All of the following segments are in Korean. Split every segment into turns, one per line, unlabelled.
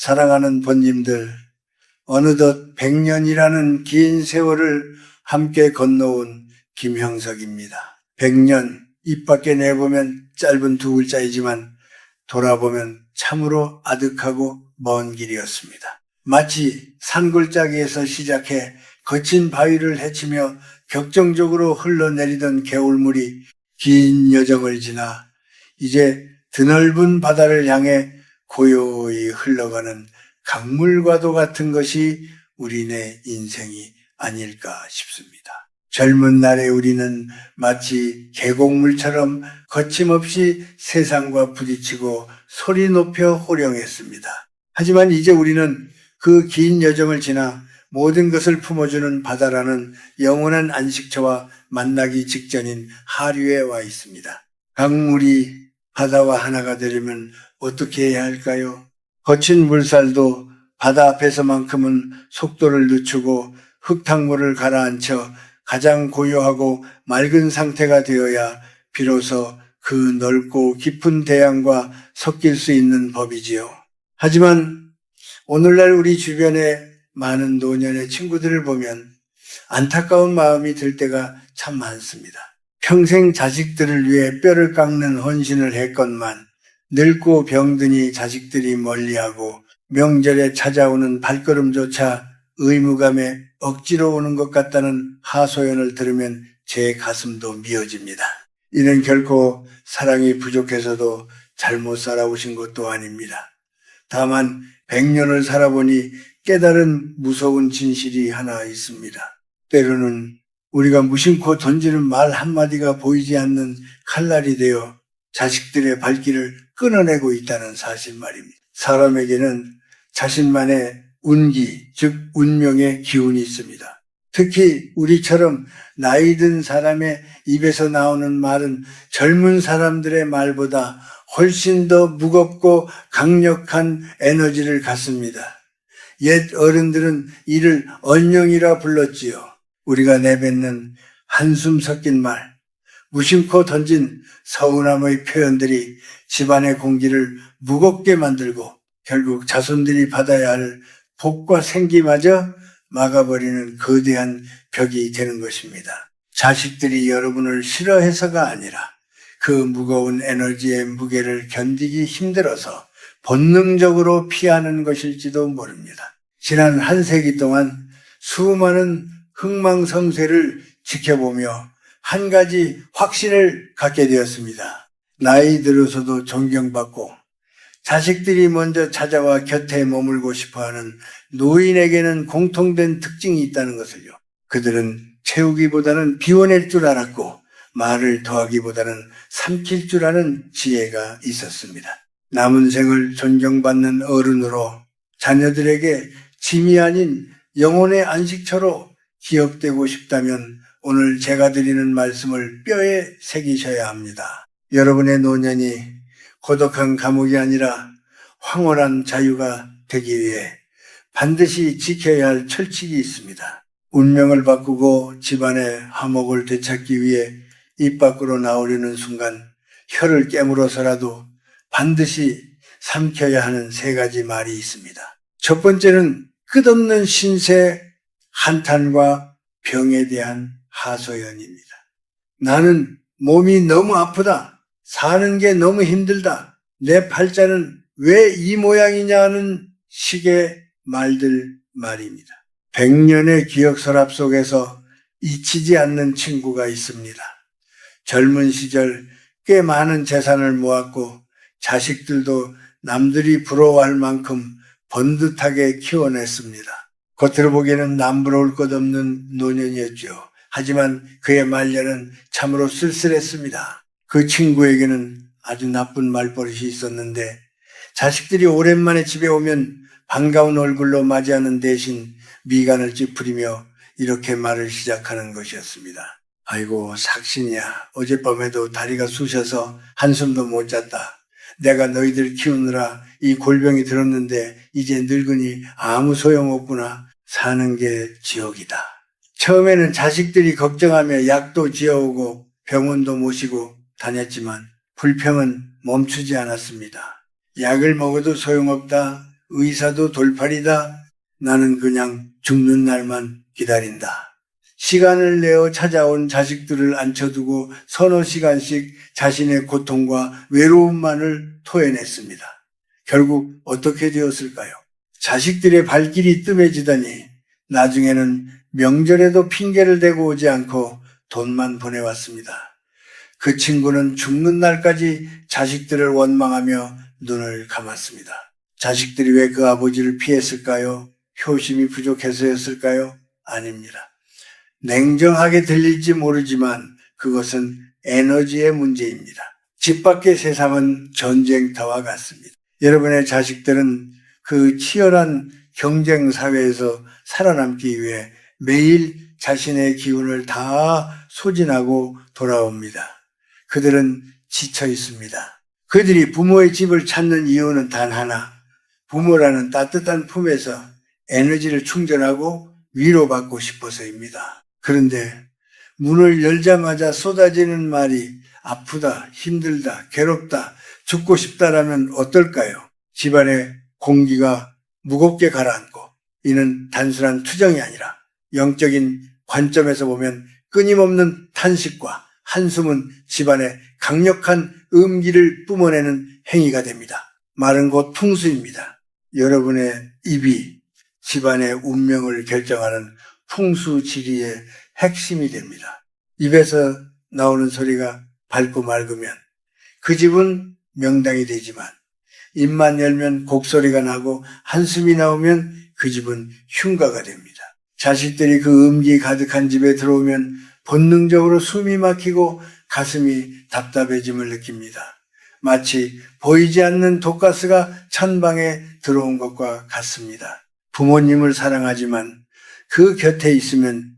사랑하는 번님들, 어느덧 100년이라는 긴 세월을 함께 건너온 김형석입니다. 100년, 입 밖에 내보면 짧은 두 글자이지만 돌아보면 참으로 아득하고 먼 길이었습니다. 마치 산골짜기에서 시작해 거친 바위를 헤치며 격정적으로 흘러내리던 개울물이 긴 여정을 지나 이제 드넓은 바다를 향해 고요히 흘러가는 강물과도 같은 것이 우리네 인생이 아닐까 싶습니다. 젊은 날의 우리는 마치 계곡물처럼 거침없이 세상과 부딪히고 소리 높여 호령했습니다. 하지만 이제 우리는 그 긴 여정을 지나 모든 것을 품어주는 바다라는 영원한 안식처와 만나기 직전인 하류에 와 있습니다. 강물이 바다와 하나가 되려면 어떻게 해야 할까요? 거친 물살도 바다 앞에서만큼은 속도를 늦추고 흙탕물을 가라앉혀 가장 고요하고 맑은 상태가 되어야 비로소 그 넓고 깊은 대양과 섞일 수 있는 법이지요. 하지만 오늘날 우리 주변에 많은 노년의 친구들을 보면 안타까운 마음이 들 때가 참 많습니다. 평생 자식들을 위해 뼈를 깎는 헌신을 했건만 늙고 병드니 자식들이 멀리하고 명절에 찾아오는 발걸음조차 의무감에 억지로 오는 것 같다는 하소연을 들으면 제 가슴도 미어집니다. 이는 결코 사랑이 부족해서도 잘못 살아오신 것도 아닙니다. 다만 100년을 살아보니 깨달은 무서운 진실이 하나 있습니다. 때로는 우리가 무심코 던지는 말 한마디가 보이지 않는 칼날이 되어 자식들의 발길을 끊어내고 있다는 사실 말입니다. 사람에게는 자신만의 운기, 즉 운명의 기운이 있습니다. 특히 우리처럼 나이 든 사람의 입에서 나오는 말은 젊은 사람들의 말보다 훨씬 더 무겁고 강력한 에너지를 갖습니다. 옛 어른들은 이를 언령이라 불렀지요. 우리가 내뱉는 한숨 섞인 말, 무심코 던진 서운함의 표현들이 집안의 공기를 무겁게 만들고 결국 자손들이 받아야 할 복과 생기마저 막아버리는 거대한 벽이 되는 것입니다. 자식들이 여러분을 싫어해서가 아니라 그 무거운 에너지의 무게를 견디기 힘들어서 본능적으로 피하는 것일지도 모릅니다. 지난 한 세기 동안 수많은 흥망성쇠를 지켜보며 한 가지 확신을 갖게 되었습니다. 나이 들어서도 존경받고 자식들이 먼저 찾아와 곁에 머물고 싶어하는 노인에게는 공통된 특징이 있다는 것을요. 그들은 채우기보다는 비워낼 줄 알았고 말을 더하기보다는 삼킬 줄 아는 지혜가 있었습니다. 남은 생을 존경받는 어른으로 자녀들에게 짐이 아닌 영혼의 안식처로 기억되고 싶다면 오늘 제가 드리는 말씀을 뼈에 새기셔야 합니다. 여러분의 노년이 고독한 감옥이 아니라 황홀한 자유가 되기 위해 반드시 지켜야 할 철칙이 있습니다. 운명을 바꾸고 집안의 화목을 되찾기 위해 입 밖으로 나오려는 순간 혀를 깨물어서라도 반드시 삼켜야 하는 세 가지 말이 있습니다. 첫 번째는 끝없는 신세, 한탄과 병에 대한 하소연입니다. 나는 몸이 너무 아프다. 사는 게 너무 힘들다. 내 팔자는 왜 이 모양이냐는 식의 말들 말입니다. 100년의 기억 서랍 속에서 잊히지 않는 친구가 있습니다. 젊은 시절 꽤 많은 재산을 모았고 자식들도 남들이 부러워할 만큼 번듯하게 키워냈습니다. 겉으로 보기에는 남부러울 것 없는 노년이었죠. 하지만 그의 말년은 참으로 쓸쓸했습니다. 그 친구에게는 아주 나쁜 말버릇이 있었는데 자식들이 오랜만에 집에 오면 반가운 얼굴로 맞이하는 대신 미간을 찌푸리며 이렇게 말을 시작하는 것이었습니다. 아이고 삭신이야. 어젯밤에도 다리가 쑤셔서 한숨도 못 잤다. 내가 너희들 키우느라 이 골병이 들었는데 이제 늙으니 아무 소용없구나. 사는 게 지옥이다. 처음에는 자식들이 걱정하며 약도 지어오고 병원도 모시고 다녔지만 불평은 멈추지 않았습니다. 약을 먹어도 소용없다. 의사도 돌팔이다. 나는 그냥 죽는 날만 기다린다. 시간을 내어 찾아온 자식들을 앉혀두고 서너 시간씩 자신의 고통과 외로움만을 토해냈습니다. 결국 어떻게 되었을까요? 자식들의 발길이 뜸해지더니 나중에는 명절에도 핑계를 대고 오지 않고 돈만 보내왔습니다. 그 친구는 죽는 날까지 자식들을 원망하며 눈을 감았습니다. 자식들이 왜 그 아버지를 피했을까요? 효심이 부족해서였을까요? 아닙니다. 냉정하게 들릴지 모르지만 그것은 에너지의 문제입니다. 집 밖의 세상은 전쟁터와 같습니다. 여러분의 자식들은 그 치열한 경쟁 사회에서 살아남기 위해 매일 자신의 기운을 다 소진하고 돌아옵니다. 그들은 지쳐 있습니다. 그들이 부모의 집을 찾는 이유는 단 하나, 부모라는 따뜻한 품에서 에너지를 충전하고 위로받고 싶어서입니다. 그런데 문을 열자마자 쏟아지는 말이 아프다, 힘들다, 괴롭다, 죽고 싶다라면 어떨까요? 집안의 공기가 무겁게 가라앉고 이는 단순한 투정이 아니라 영적인 관점에서 보면 끊임없는 탄식과 한숨은 집안의 강력한 음기를 뿜어내는 행위가 됩니다. 말은 곧 풍수입니다. 여러분의 입이 집안의 운명을 결정하는 풍수지리의 핵심이 됩니다. 입에서 나오는 소리가 밝고 맑으면 그 집은 명당이 되지만 입만 열면 곡소리가 나고 한숨이 나오면 그 집은 흉가가 됩니다. 자식들이 그 음기 가득한 집에 들어오면 본능적으로 숨이 막히고 가슴이 답답해짐을 느낍니다. 마치 보이지 않는 독가스가 찬방에 들어온 것과 같습니다. 부모님을 사랑하지만 그 곁에 있으면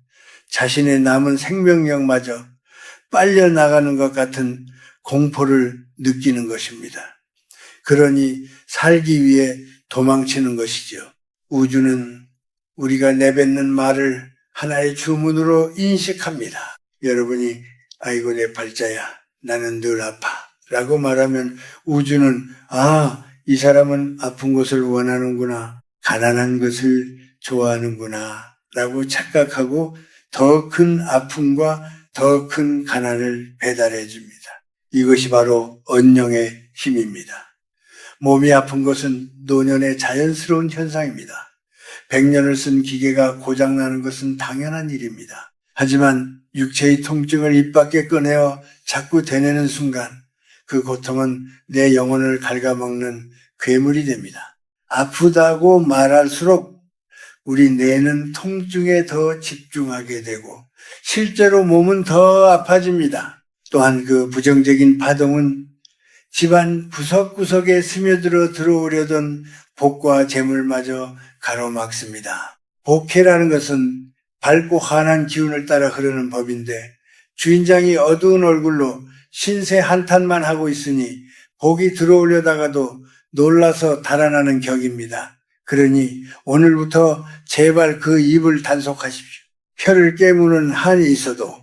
자신의 남은 생명력마저 빨려나가는 것 같은 공포를 느끼는 것입니다. 그러니 살기 위해 도망치는 것이죠. 우주는 우리가 내뱉는 말을 하나의 주문으로 인식합니다. 여러분이 아이고 내 팔자야 나는 늘 아파 라고 말하면 우주는 이 사람은 아픈 것을 원하는구나, 가난한 것을 좋아하는구나 라고 착각하고 더 큰 아픔과 더 큰 가난을 배달해 줍니다. 이것이 바로 언령의 힘입니다. 몸이 아픈 것은 노년의 자연스러운 현상입니다. 100년을 쓴 기계가 고장나는 것은 당연한 일입니다. 하지만 육체의 통증을 입 밖에 꺼내어 자꾸 되뇌는 순간 그 고통은 내 영혼을 갉아먹는 괴물이 됩니다. 아프다고 말할수록 우리 뇌는 통증에 더 집중하게 되고 실제로 몸은 더 아파집니다. 또한 그 부정적인 파동은 집안 구석구석에 스며들어 들어오려던 복과 재물마저 가로막습니다. 복해라는 것은 밝고 환한 기운을 따라 흐르는 법인데 주인장이 어두운 얼굴로 신세 한탄만 하고 있으니 복이 들어오려다가도 놀라서 달아나는 격입니다. 그러니 오늘부터 제발 그 입을 단속하십시오. 혀를 깨무는 한이 있어도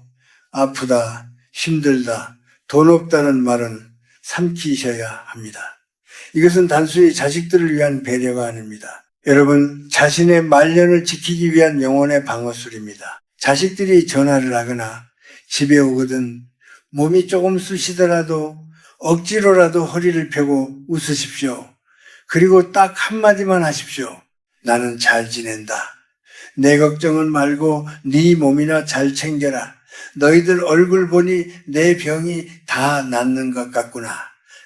아프다, 힘들다, 돈 없다는 말은 삼키셔야 합니다. 이것은 단순히 자식들을 위한 배려가 아닙니다. 여러분, 자신의 말년을 지키기 위한 영혼의 방어술입니다. 자식들이 전화를 하거나 집에 오거든 몸이 조금 쑤시더라도 억지로라도 허리를 펴고 웃으십시오. 그리고 딱 한마디만 하십시오. 나는 잘 지낸다. 내 걱정은 말고 네 몸이나 잘 챙겨라. 너희들 얼굴 보니 내 병이 다 낫는 것 같구나.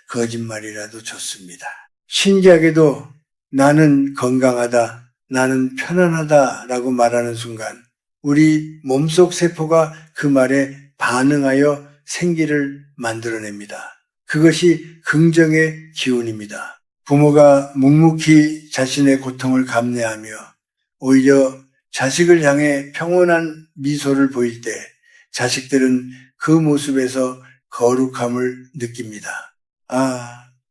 거짓말이라도 좋습니다. 신기하게도 나는 건강하다, 나는 편안하다 라고 말하는 순간 우리 몸속 세포가 그 말에 반응하여 생기를 만들어냅니다. 그것이 긍정의 기운입니다. 부모가 묵묵히 자신의 고통을 감내하며 오히려 자식을 향해 평온한 미소를 보일 때 자식들은 그 모습에서 거룩함을 느낍니다.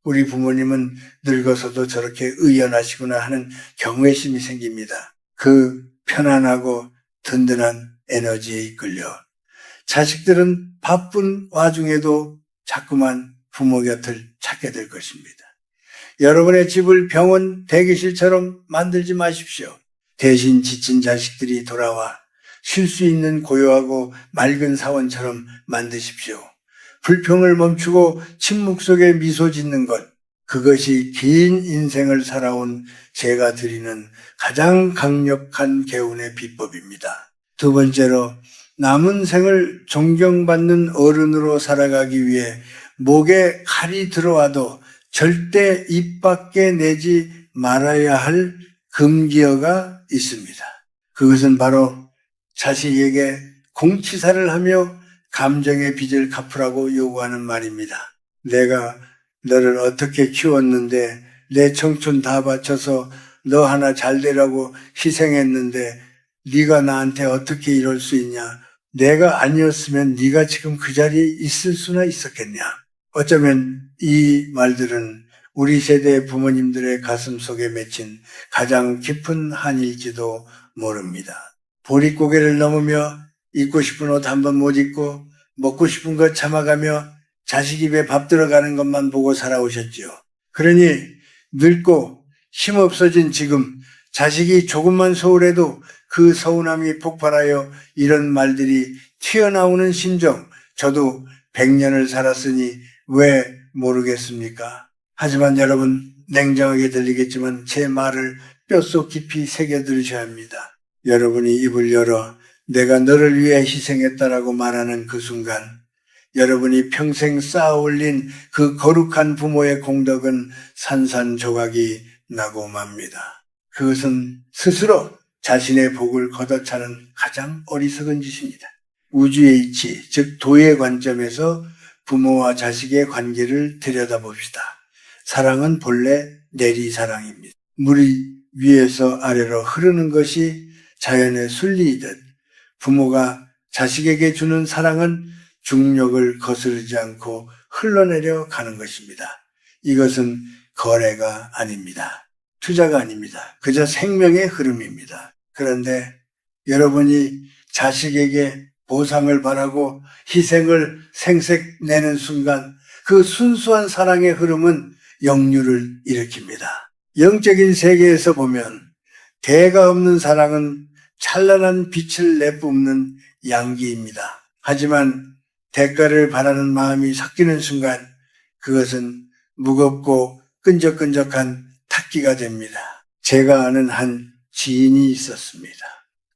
우리 부모님은 늙어서도 저렇게 의연하시구나 하는 경외심이 생깁니다. 그 편안하고 든든한 에너지에 이끌려 자식들은 바쁜 와중에도 자꾸만 부모 곁을 찾게 될 것입니다. 여러분의 집을 병원, 대기실처럼 만들지 마십시오. 대신 지친 자식들이 돌아와 쉴 수 있는 고요하고 맑은 사원처럼 만드십시오. 불평을 멈추고 침묵 속에 미소 짓는 것, 그것이 긴 인생을 살아온 제가 드리는 가장 강력한 개운의 비법입니다. 두 번째로, 남은 생을 존경받는 어른으로 살아가기 위해 목에 칼이 들어와도 절대 입 밖에 내지 말아야 할 금기어가 있습니다. 그것은 바로 자식에게 공치사를 하며 감정의 빚을 갚으라고 요구하는 말입니다. 내가 너를 어떻게 키웠는데, 내 청춘 다 바쳐서 너 하나 잘 되라고 희생했는데 네가 나한테 어떻게 이럴 수 있냐? 내가 아니었으면 네가 지금 그 자리에 있을 수나 있었겠냐? 어쩌면 이 말들은 우리 세대 부모님들의 가슴 속에 맺힌 가장 깊은 한일지도 모릅니다. 보릿고개를 넘으며 입고 싶은 옷 한 번 못 입고 먹고 싶은 것 참아가며 자식 입에 밥 들어가는 것만 보고 살아오셨지요. 그러니 늙고 힘없어진 지금 자식이 조금만 소홀해도 그 서운함이 폭발하여 이런 말들이 튀어나오는 심정, 저도 100년을 살았으니 왜 모르겠습니까? 하지만 여러분, 냉정하게 들리겠지만 제 말을 뼛속 깊이 새겨 들으셔야 합니다. 여러분이 입을 열어 내가 너를 위해 희생했다라고 말하는 그 순간, 여러분이 평생 쌓아 올린 그 거룩한 부모의 공덕은 산산조각이 나고 맙니다. 그것은 스스로 자신의 복을 걷어차는 가장 어리석은 짓입니다. 우주의 이치, 즉 도의 관점에서 부모와 자식의 관계를 들여다봅시다. 사랑은 본래 내리사랑입니다. 물이 위에서 아래로 흐르는 것이 자연의 순리이듯 부모가 자식에게 주는 사랑은 중력을 거스르지 않고 흘러내려 가는 것입니다. 이것은 거래가 아닙니다. 투자가 아닙니다. 그저 생명의 흐름입니다. 그런데 여러분이 자식에게 보상을 바라고 희생을 생색내는 순간 그 순수한 사랑의 흐름은 역류를 일으킵니다. 영적인 세계에서 보면 대가 없는 사랑은 찬란한 빛을 내뿜는 양기입니다. 하지만 대가를 바라는 마음이 섞이는 순간 그것은 무겁고 끈적끈적한 탁기가 됩니다. 제가 아는 한 지인이 있었습니다.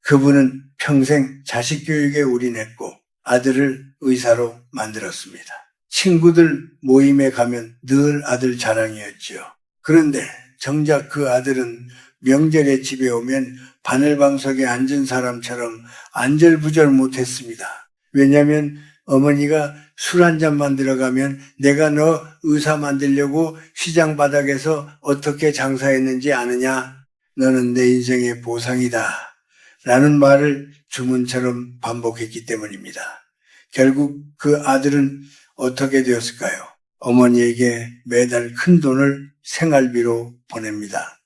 그분은 평생 자식 교육에 올인했고 아들을 의사로 만들었습니다. 친구들 모임에 가면 늘 아들 자랑이었지요. 그런데 정작 그 아들은 명절에 집에 오면 바늘방석에 앉은 사람처럼 안절부절 못했습니다. 왜냐하면 어머니가 술 한 잔 만들어 가면 내가 너 의사 만들려고 시장 바닥에서 어떻게 장사했는지 아느냐? 너는 내 인생의 보상이다. 라는 말을 주문처럼 반복했기 때문입니다. 결국 그 아들은 어떻게 되었을까요? 어머니에게 매달 큰 돈을 생활비로 보냅니다.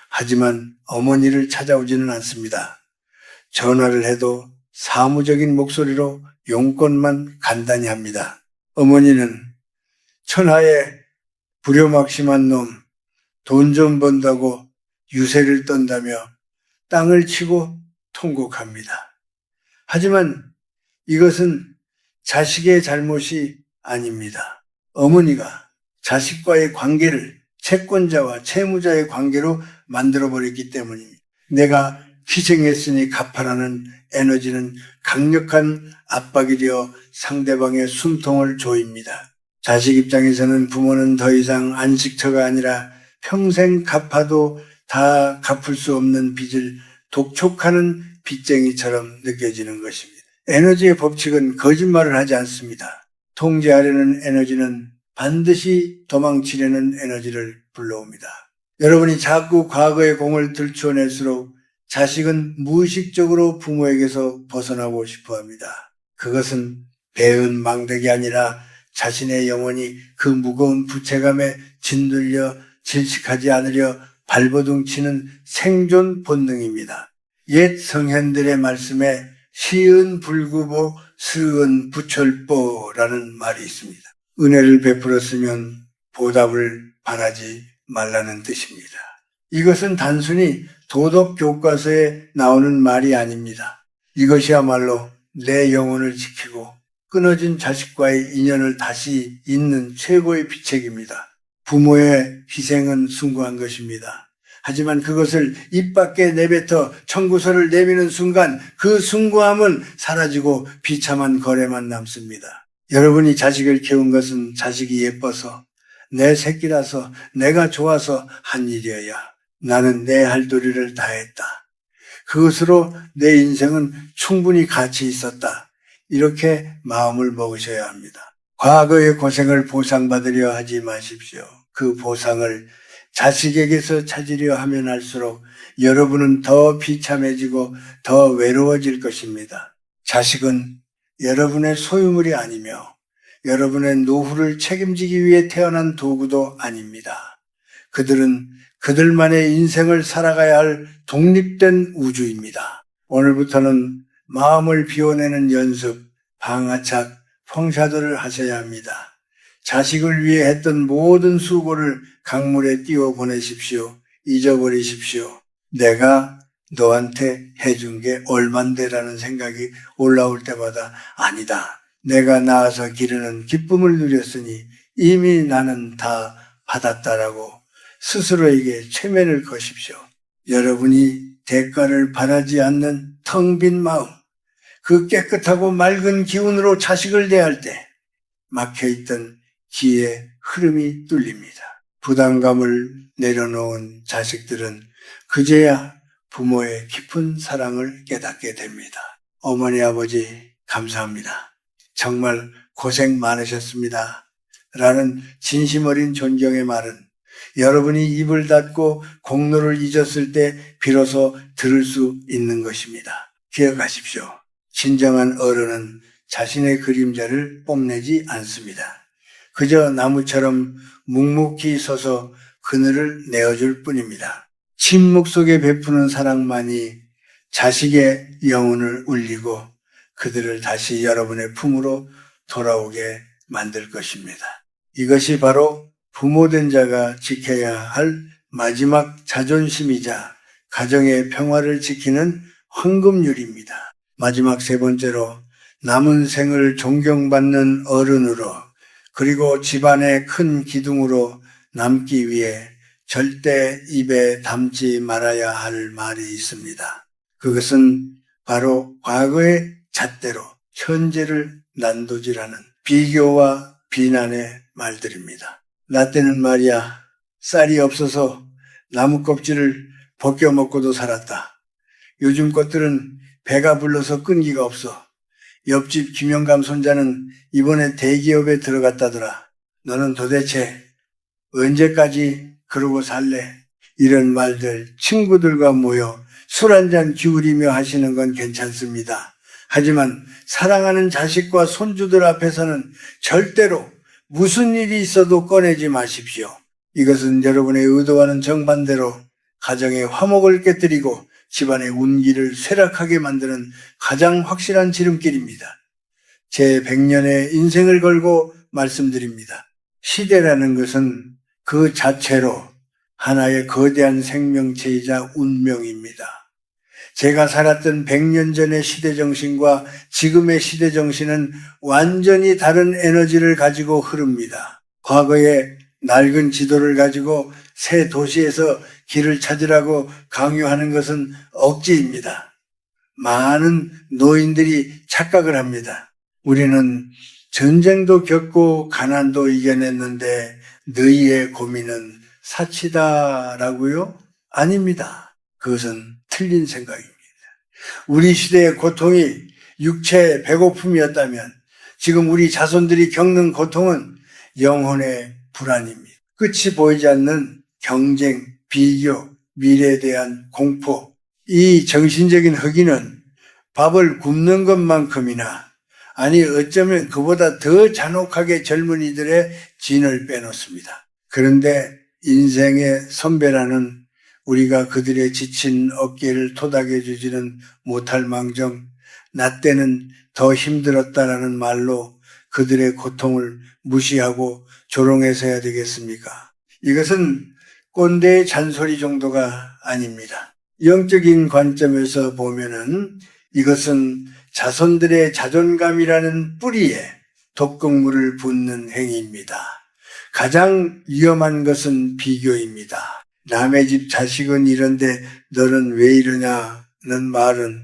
하지만 어머니를 찾아오지는 않습니다. 전화를 해도 사무적인 목소리로 용건만 간단히 합니다. 어머니는 천하의 불효막심한 놈, 돈 좀 번다고 유세를 떤다며 땅을 치고 통곡합니다. 하지만 이것은 자식의 잘못이 아닙니다. 어머니가 자식과의 관계를 채권자와 채무자의 관계로 만들어버렸기 때문입니다. 내가 희생했으니 갚아라는 에너지는 강력한 압박이 되어 상대방의 숨통을 조입니다. 자식 입장에서는 부모는 더 이상 안식처가 아니라 평생 갚아도 다 갚을 수 없는 빚을 독촉하는 빚쟁이처럼 느껴지는 것입니다. 에너지의 법칙은 거짓말을 하지 않습니다. 통제하려는 에너지는 반드시 도망치려는 에너지를 불러옵니다. 여러분이 자꾸 과거의 공을 들추어낼수록 자식은 무의식적으로 부모에게서 벗어나고 싶어 합니다. 그것은 배은 망덕이 아니라 자신의 영혼이 그 무거운 부채감에 짓눌려 질식하지 않으려 발버둥 치는 생존 본능입니다. 옛 성현들의 말씀에 시은 불구보 스은 부철보라는 말이 있습니다. 은혜를 베풀었으면 보답을 바라지 말라는 뜻입니다. 이것은 단순히 도덕 교과서에 나오는 말이 아닙니다. 이것이야말로 내 영혼을 지키고 끊어진 자식과의 인연을 다시 잇는 최고의 비책입니다. 부모의 희생은 숭고한 것입니다. 하지만 그것을 입 밖에 내뱉어 청구서를 내미는 순간 그 숭고함은 사라지고 비참한 거래만 남습니다. 여러분이 자식을 키운 것은 자식이 예뻐서 내 새끼라서 내가 좋아서 한 일이어야 나는 내 할 도리를 다했다. 그것으로 내 인생은 충분히 가치 있었다. 이렇게 마음을 먹으셔야 합니다. 과거의 고생을 보상받으려 하지 마십시오. 그 보상을 자식에게서 찾으려 하면 할수록 여러분은 더 비참해지고 더 외로워질 것입니다. 자식은 여러분의 소유물이 아니며 여러분의 노후를 책임지기 위해 태어난 도구도 아닙니다. 그들은 그들만의 인생을 살아가야 할 독립된 우주입니다. 오늘부터는 마음을 비워내는 연습, 방아착, 펑샤도를 하셔야 합니다. 자식을 위해 했던 모든 수고를 강물에 띄워 보내십시오. 잊어버리십시오. 내가 너한테 해준 게 얼만데라는 생각이 올라올 때마다 아니다. 내가 낳아서 기르는 기쁨을 누렸으니 이미 나는 다 받았다라고 스스로에게 최면을 거십시오. 여러분이 대가를 바라지 않는 텅 빈 마음, 그 깨끗하고 맑은 기운으로 자식을 대할 때 막혀있던 기의 흐름이 뚫립니다. 부담감을 내려놓은 자식들은 그제야 부모의 깊은 사랑을 깨닫게 됩니다. 어머니, 아버지 감사합니다. 정말 고생 많으셨습니다. 라는 진심 어린 존경의 말은 여러분이 입을 닫고 공로를 잊었을 때 비로소 들을 수 있는 것입니다. 기억하십시오. 진정한 어른은 자신의 그림자를 뽐내지 않습니다. 그저 나무처럼 묵묵히 서서 그늘을 내어줄 뿐입니다. 침묵 속에 베푸는 사랑만이 자식의 영혼을 울리고 그들을 다시 여러분의 품으로 돌아오게 만들 것입니다. 이것이 바로 부모된 자가 지켜야 할 마지막 자존심이자 가정의 평화를 지키는 황금률입니다. 마지막 세 번째로 남은 생을 존경받는 어른으로 그리고 집안의 큰 기둥으로 남기 위해 절대 입에 담지 말아야 할 말이 있습니다. 그것은 바로 과거의 잣대로 현재를 난도질하는 비교와 비난의 말들입니다. 나 때는 말이야 쌀이 없어서 나무 껍질을 벗겨 먹고도 살았다. 요즘 것들은 배가 불러서 끈기가 없어. 옆집 김영감 손자는 이번에 대기업에 들어갔다더라. 너는 도대체 언제까지 그러고 살래? 이런 말들 친구들과 모여 술 한잔 기울이며 하시는 건 괜찮습니다. 하지만 사랑하는 자식과 손주들 앞에서는 절대로 무슨 일이 있어도 꺼내지 마십시오. 이것은 여러분의 의도와는 정반대로 가정의 화목을 깨뜨리고 집안의 운기를 쇠락하게 만드는 가장 확실한 지름길입니다. 제 100년의 인생을 걸고 말씀드립니다. 시대라는 것은 그 자체로 하나의 거대한 생명체이자 운명입니다. 제가 살았던 100년 전의 시대정신과 지금의 시대정신은 완전히 다른 에너지를 가지고 흐릅니다. 과거에 낡은 지도를 가지고 새 도시에서 길을 찾으라고 강요하는 것은 억지입니다. 많은 노인들이 착각을 합니다. 우리는 전쟁도 겪고 가난도 이겨냈는데 너희의 고민은 사치다라고요? 아닙니다. 그것은 틀린 생각입니다. 우리 시대의 고통이 육체의 배고픔이었다면 지금 우리 자손들이 겪는 고통은 영혼의 불안입니다. 끝이 보이지 않는 경쟁, 비교, 미래에 대한 공포, 이 정신적인 허기는 밥을 굶는 것만큼이나 아니 어쩌면 그보다 더 잔혹하게 젊은이들의 진을 빼놓습니다. 그런데 인생의 선배라는 우리가 그들의 지친 어깨를 토닥여 주지는 못할 망정 나 때는 더 힘들었다라는 말로 그들의 고통을 무시하고 조롱해서 해야 되겠습니까? 이것은 꼰대의 잔소리 정도가 아닙니다. 영적인 관점에서 보면은 이것은 자손들의 자존감이라는 뿌리에 독극물을 붓는 행위입니다. 가장 위험한 것은 비교입니다. 남의 집 자식은 이런데 너는 왜 이러냐는 말은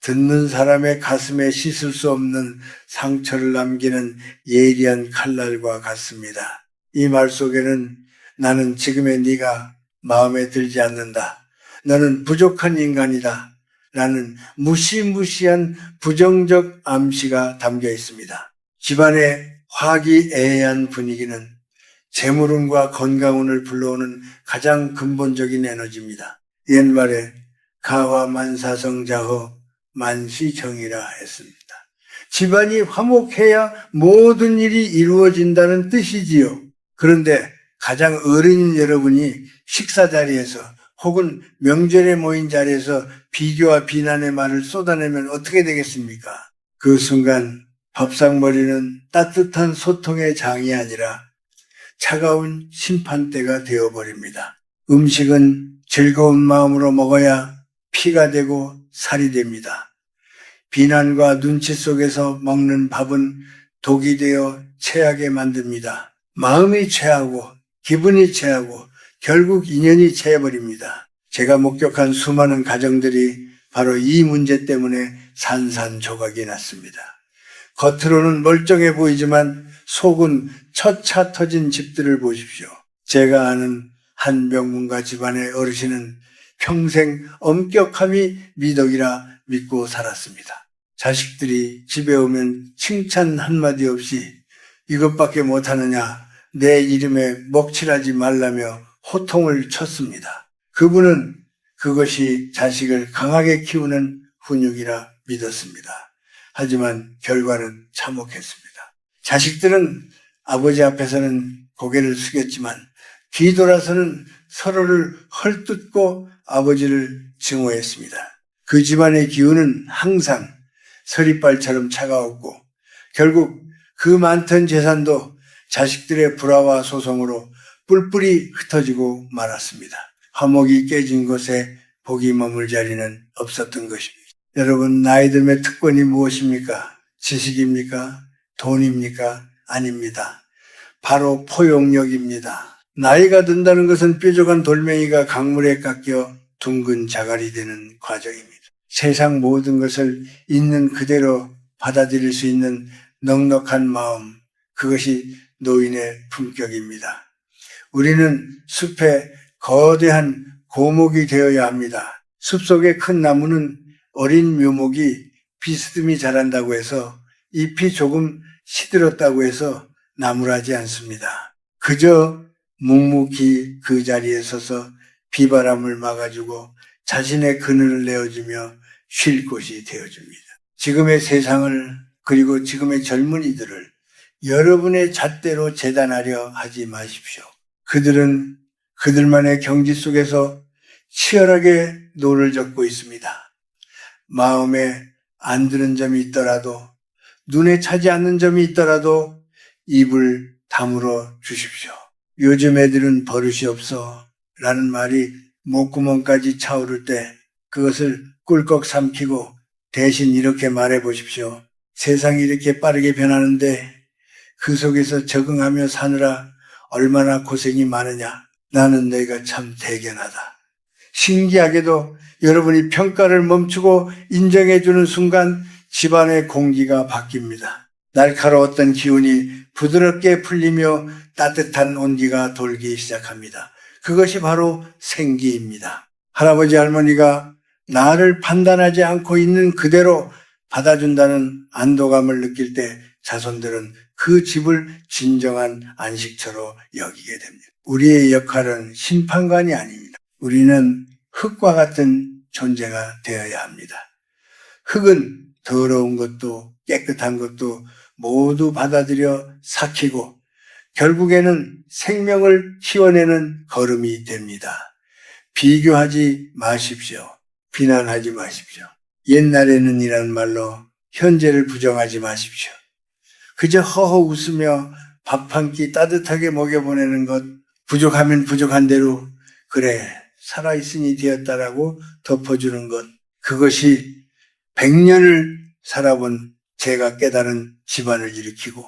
듣는 사람의 가슴에 씻을 수 없는 상처를 남기는 예리한 칼날과 같습니다. 이 말 속에는 나는 지금의 네가 마음에 들지 않는다. 너는 부족한 인간이다. 라는 무시무시한 부정적 암시가 담겨 있습니다. 집안의 화기애애한 분위기는 재물운과 건강운을 불러오는 가장 근본적인 에너지입니다. 옛말에 가화만사성자허 만시정이라 했습니다. 집안이 화목해야 모든 일이 이루어진다는 뜻이지요. 그런데 가장 어린인 여러분이 식사 자리에서 혹은 명절에 모인 자리에서 비교와 비난의 말을 쏟아내면 어떻게 되겠습니까? 그 순간 밥상머리는 따뜻한 소통의 장이 아니라 차가운 심판대가 되어버립니다. 음식은 즐거운 마음으로 먹어야 피가 되고 살이 됩니다. 비난과 눈치 속에서 먹는 밥은 독이 되어 체하게 만듭니다. 마음이 체하고 기분이 체하고 결국 인연이 체해버립니다. 제가 목격한 수많은 가정들이 바로 이 문제 때문에 산산조각이 났습니다. 겉으로는 멀쩡해 보이지만 속은 처차 터진 집들을 보십시오. 제가 아는 한 명문가 집안의 어르신은 평생 엄격함이 미덕이라 믿고 살았습니다. 자식들이 집에 오면 칭찬 한마디 없이 이것밖에 못하느냐, 내 이름에 먹칠하지 말라며 호통을 쳤습니다. 그분은 그것이 자식을 강하게 키우는 훈육이라 믿었습니다. 하지만 결과는 참혹했습니다. 자식들은 아버지 앞에서는 고개를 숙였지만 뒤돌아서는 서로를 헐뜯고 아버지를 증오했습니다. 그 집안의 기운은 항상 서리빨처럼 차가웠고 결국 그 많던 재산도 자식들의 불화와 소송으로 뿔뿔이 흩어지고 말았습니다. 화목이 깨진 곳에 복이 머물 자리는 없었던 것입니다. 여러분, 나이 듦의 특권이 무엇입니까? 지식입니까? 돈입니까? 아닙니다. 바로 포용력입니다. 나이가 든다는 것은 뾰족한 돌멩이가 강물에 깎여 둥근 자갈이 되는 과정입니다. 세상 모든 것을 있는 그대로 받아들일 수 있는 넉넉한 마음, 그것이 노인의 품격입니다. 우리는 숲에 거대한 고목이 되어야 합니다. 숲속의 큰 나무는 어린 묘목이 비스듬히 자란다고 해서 잎이 조금 시들었다고 해서 나무라지 않습니다. 그저 묵묵히 그 자리에 서서 비바람을 막아주고 자신의 그늘을 내어주며 쉴 곳이 되어줍니다. 지금의 세상을 그리고 지금의 젊은이들을 여러분의 잣대로 재단하려 하지 마십시오. 그들은 그들만의 경지 속에서 치열하게 노를 젓고 있습니다. 마음에 안 드는 점이 있더라도 눈에 차지 않는 점이 있더라도 입을 다물어 주십시오. 요즘 애들은 버릇이 없어 라는 말이 목구멍까지 차오를 때 그것을 꿀꺽 삼키고 대신 이렇게 말해 보십시오. 세상이 이렇게 빠르게 변하는데 그 속에서 적응하며 사느라 얼마나 고생이 많으냐. 나는 내가 참 대견하다. 신기하게도 여러분이 평가를 멈추고 인정해주는 순간 집안의 공기가 바뀝니다. 날카로웠던 기운이 부드럽게 풀리며 따뜻한 온기가 돌기 시작합니다. 그것이 바로 생기입니다. 할아버지 할머니가 나를 판단하지 않고 있는 그대로 받아준다는 안도감을 느낄 때 자손들은 그 집을 진정한 안식처로 여기게 됩니다. 우리의 역할은 심판관이 아닙니다. 우리는 흙과 같은 존재가 되어야 합니다. 흙은 더러운 것도 깨끗한 것도 모두 받아들여 삭히고 결국에는 생명을 키워내는 걸음이 됩니다. 비교하지 마십시오. 비난하지 마십시오. 옛날에는 이란 말로 현재를 부정하지 마십시오. 그저 허허 웃으며 밥 한 끼 따뜻하게 먹여보내는 것, 부족하면 부족한 대로 그래, 살아있으니 되었다라고 덮어주는 것. 그것이 100년을 살아본 제가 깨달은 집안을 일으키고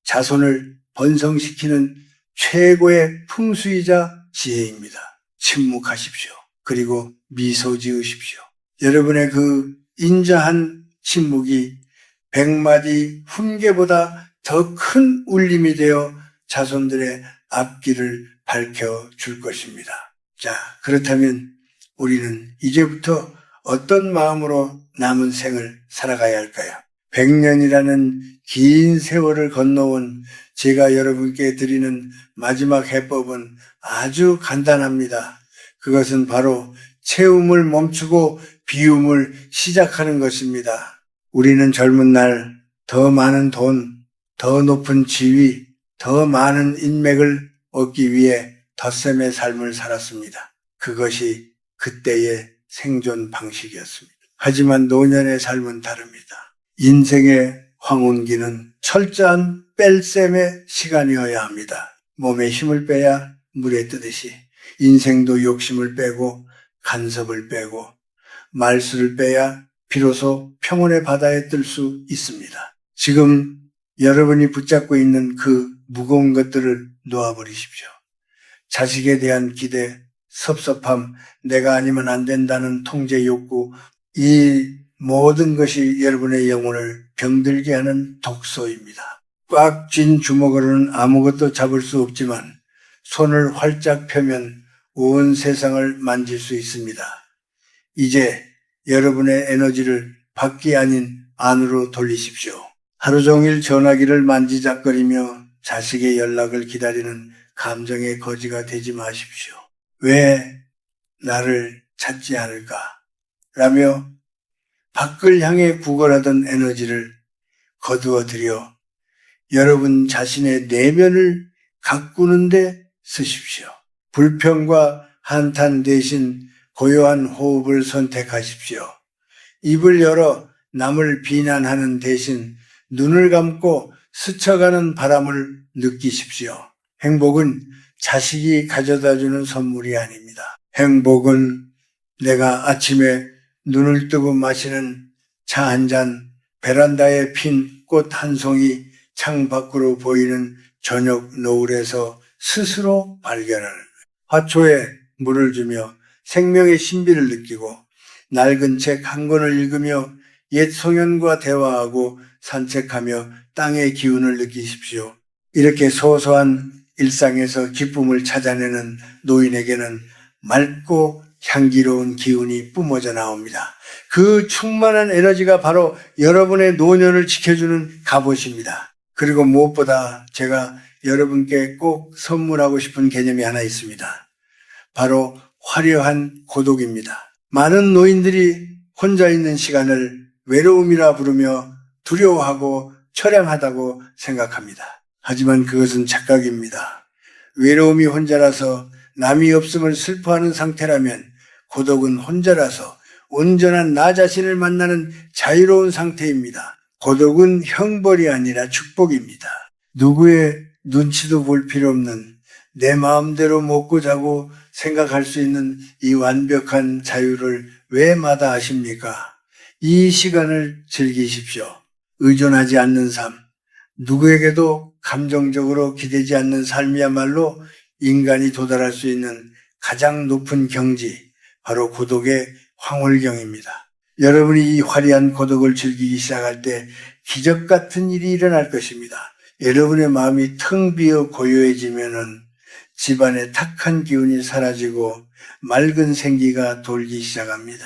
자손을 번성시키는 최고의 풍수이자 지혜입니다. 침묵하십시오. 그리고 미소 지으십시오. 여러분의 그 인자한 침묵이 100마디 훈계보다 더 큰 울림이 되어 자손들의 앞길을 밝혀줄 것입니다. 자, 그렇다면 우리는 이제부터 어떤 마음으로 남은 생을 살아가야 할까요? 100년이라는 긴 세월을 건너온 제가 여러분께 드리는 마지막 해법은 아주 간단합니다. 그것은 바로 채움을 멈추고 비움을 시작하는 것입니다. 우리는 젊은 날 더 많은 돈, 더 높은 지위, 더 많은 인맥을 얻기 위해 덧셈의 삶을 살았습니다. 그것이 그때의 생존 방식이었습니다. 하지만 노년의 삶은 다릅니다. 인생의 황혼기는 철저한 뺄셈의 시간이어야 합니다. 몸에 힘을 빼야 물에 뜨듯이 인생도 욕심을 빼고 간섭을 빼고 말수를 빼야 비로소 평온의 바다에 뜰 수 있습니다. 지금 여러분이 붙잡고 있는 그 무거운 것들을 놓아버리십시오. 자식에 대한 기대, 섭섭함, 내가 아니면 안 된다는 통제 욕구, 이 모든 것이 여러분의 영혼을 병들게 하는 독소입니다. 꽉 쥔 주먹으로는 아무것도 잡을 수 없지만 손을 활짝 펴면 온 세상을 만질 수 있습니다. 이제 여러분의 에너지를 밖이 아닌 안으로 돌리십시오. 하루 종일 전화기를 만지작거리며 자식의 연락을 기다리는 감정의 거지가 되지 마십시오. 왜 나를 찾지 않을까? 라며 밖을 향해 구걸하던 에너지를 거두어들여 여러분 자신의 내면을 가꾸는데 쓰십시오. 불평과 한탄 대신 고요한 호흡을 선택하십시오. 입을 열어 남을 비난하는 대신 눈을 감고 스쳐가는 바람을 느끼십시오. 행복은 자식이 가져다주는 선물이 아닙니다. 행복은 내가 아침에 눈을 뜨고 마시는 차 한 잔, 베란다에 핀 꽃 한 송이, 창 밖으로 보이는 저녁 노을에서 스스로 발견하는 거예요. 화초에 물을 주며 생명의 신비를 느끼고 낡은 책 한 권을 읽으며 옛 소년과 대화하고 산책하며 땅의 기운을 느끼십시오. 이렇게 소소한 일상에서 기쁨을 찾아내는 노인에게는 맑고 향기로운 기운이 뿜어져 나옵니다. 그 충만한 에너지가 바로 여러분의 노년을 지켜주는 갑옷입니다. 그리고 무엇보다 제가 여러분께 꼭 선물하고 싶은 개념이 하나 있습니다. 바로 화려한 고독입니다. 많은 노인들이 혼자 있는 시간을 외로움이라 부르며 두려워하고 처량하다고 생각합니다. 하지만 그것은 착각입니다. 외로움이 혼자라서 남이 없음을 슬퍼하는 상태라면 고독은 혼자라서 온전한 나 자신을 만나는 자유로운 상태입니다. 고독은 형벌이 아니라 축복입니다. 누구의 눈치도 볼 필요 없는 내 마음대로 먹고 자고 생각할 수 있는 이 완벽한 자유를 왜 마다하십니까? 이 시간을 즐기십시오. 의존하지 않는 삶, 누구에게도 감정적으로 기대지 않는 삶이야말로 인간이 도달할 수 있는 가장 높은 경지, 바로 고독의 황홀경입니다. 여러분이 이 화려한 고독을 즐기기 시작할 때 기적 같은 일이 일어날 것입니다. 여러분의 마음이 텅 비어 고요해지면은 집안의 탁한 기운이 사라지고 맑은 생기가 돌기 시작합니다.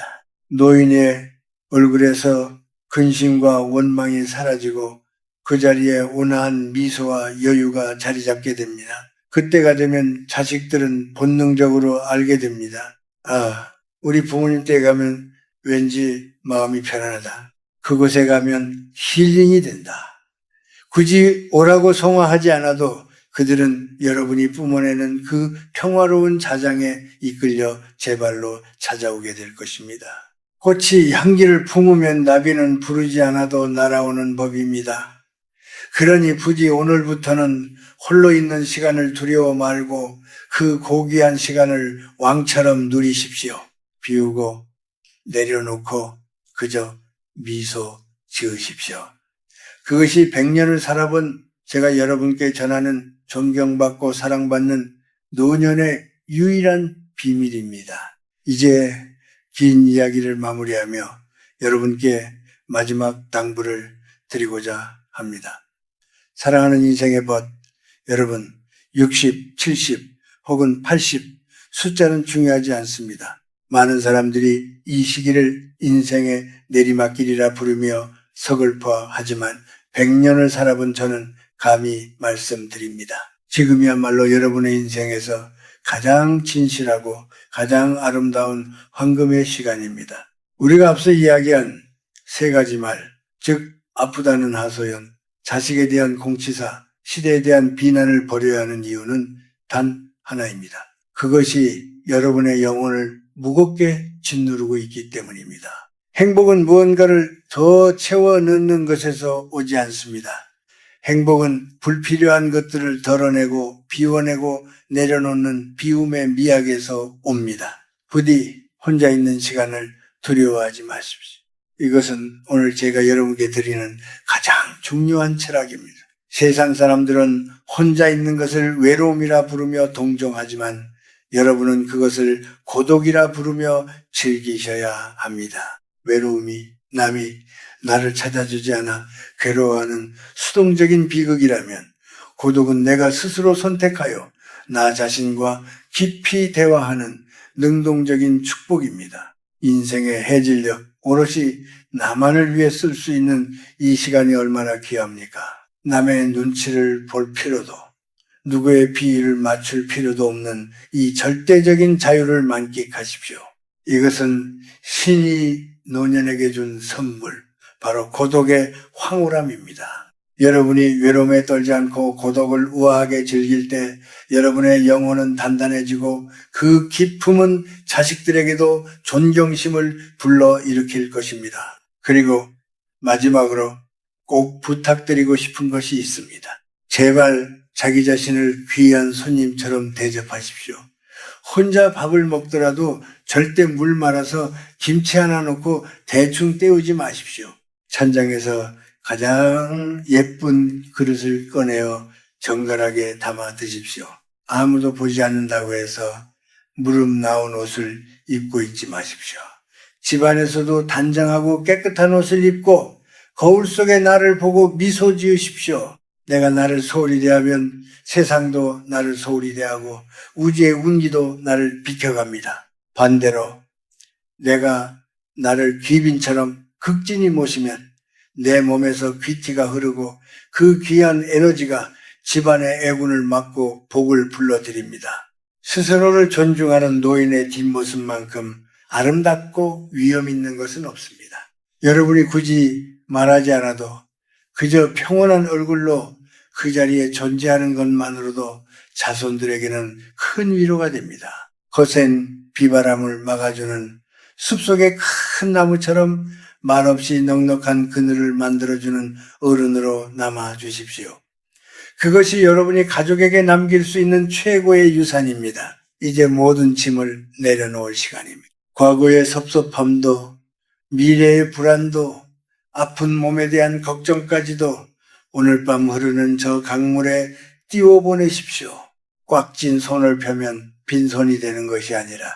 노인의 얼굴에서 근심과 원망이 사라지고 그 자리에 온화한 미소와 여유가 자리 잡게 됩니다. 그때가 되면 자식들은 본능적으로 알게 됩니다. 아, 우리 부모님 댁에 가면 왠지 마음이 편안하다. 그곳에 가면 힐링이 된다. 굳이 오라고 성화하지 않아도 그들은 여러분이 뿜어내는 그 평화로운 자장에 이끌려 제 발로 찾아오게 될 것입니다. 꽃이 향기를 품으면 나비는 부르지 않아도 날아오는 법입니다. 그러니 부디 오늘부터는 홀로 있는 시간을 두려워 말고 그 고귀한 시간을 왕처럼 누리십시오. 비우고 내려놓고 그저 미소 지으십시오. 그것이 100년을 살아본 제가 여러분께 전하는 존경받고 사랑받는 노년의 유일한 비밀입니다. 이제 긴 이야기를 마무리하며 여러분께 마지막 당부를 드리고자 합니다. 사랑하는 인생의 벗, 여러분 60, 70 혹은 80 숫자는 중요하지 않습니다. 많은 사람들이 이 시기를 인생의 내리막길이라 부르며 서글퍼하지만 100년을 살아본 저는 감히 말씀드립니다. 지금이야말로 여러분의 인생에서 가장 진실하고 가장 아름다운 황금의 시간입니다. 우리가 앞서 이야기한 세 가지 말, 즉 아프다는 하소연, 자식에 대한 공치사, 시대에 대한 비난을 버려야 하는 이유는 단 하나입니다. 그것이 여러분의 영혼을 무겁게 짓누르고 있기 때문입니다. 행복은 무언가를 더 채워 넣는 것에서 오지 않습니다. 행복은 불필요한 것들을 덜어내고 비워내고 내려놓는 비움의 미학에서 옵니다. 부디 혼자 있는 시간을 두려워하지 마십시오. 이것은 오늘 제가 여러분께 드리는 가장 중요한 철학입니다. 세상 사람들은 혼자 있는 것을 외로움이라 부르며 동정하지만 여러분은 그것을 고독이라 부르며 즐기셔야 합니다. 외로움이 남이 나를 찾아주지 않아 괴로워하는 수동적인 비극이라면 고독은 내가 스스로 선택하여 나 자신과 깊이 대화하는 능동적인 축복입니다. 인생의 해질녘 오롯이 나만을 위해 쓸 수 있는 이 시간이 얼마나 귀합니까? 남의 눈치를 볼 필요도 누구의 비위를 맞출 필요도 없는 이 절대적인 자유를 만끽하십시오. 이것은 신이 노년에게 준 선물, 바로 고독의 황홀함입니다. 여러분이 외로움에 떨지 않고 고독을 우아하게 즐길 때 여러분의 영혼은 단단해지고 그 기품은 자식들에게도 존경심을 불러일으킬 것입니다. 그리고 마지막으로 꼭 부탁드리고 싶은 것이 있습니다. 제발 자기 자신을 귀한 손님처럼 대접하십시오. 혼자 밥을 먹더라도 절대 물 말아서 김치 하나 넣고 대충 때우지 마십시오. 찬장에서 가장 예쁜 그릇을 꺼내어 정갈하게 담아 드십시오. 아무도 보지 않는다고 해서 무릎 나온 옷을 입고 있지 마십시오. 집안에서도 단정하고 깨끗한 옷을 입고 거울 속에 나를 보고 미소 지으십시오. 내가 나를 소홀히 대하면 세상도 나를 소홀히 대하고 우주의 운기도 나를 비켜갑니다. 반대로 내가 나를 귀빈처럼 극진히 모시면 내 몸에서 귀티가 흐르고 그 귀한 에너지가 집안의 애군을 막고 복을 불러드립니다. 스스로를 존중하는 노인의 뒷모습만큼 아름답고 위험 있는 것은 없습니다. 여러분이 굳이 말하지 않아도 그저 평온한 얼굴로 그 자리에 존재하는 것만으로도 자손들에게는 큰 위로가 됩니다. 거센 비바람을 막아주는 숲속의 큰 나무처럼 말없이 넉넉한 그늘을 만들어주는 어른으로 남아주십시오. 그것이 여러분이 가족에게 남길 수 있는 최고의 유산입니다. 이제 모든 짐을 내려놓을 시간입니다. 과거의 섭섭함도 미래의 불안도 아픈 몸에 대한 걱정까지도 오늘 밤 흐르는 저 강물에 띄워보내십시오. 꽉 쥔 손을 펴면 빈손이 되는 것이 아니라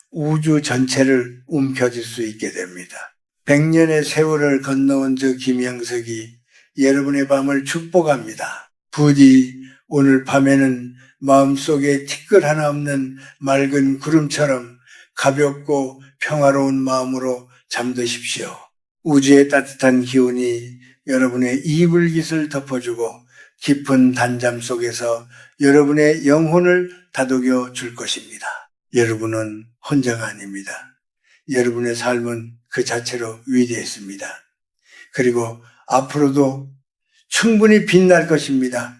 우주 전체를 움켜쥘 수 있게 됩니다. 100년의 세월을 건너온 저 김영석이 여러분의 밤을 축복합니다. 부디 오늘 밤에는 마음속에 티끌 하나 없는 맑은 구름처럼 가볍고 평화로운 마음으로 잠드십시오. 우주의 따뜻한 기운이 여러분의 이불깃을 덮어주고 깊은 단잠 속에서 여러분의 영혼을 다독여 줄 것입니다. 여러분은 혼자가 아닙니다. 여러분의 삶은 그 자체로 위대했습니다. 그리고 앞으로도 충분히 빛날 것입니다.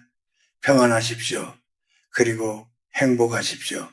평안하십시오. 그리고 행복하십시오.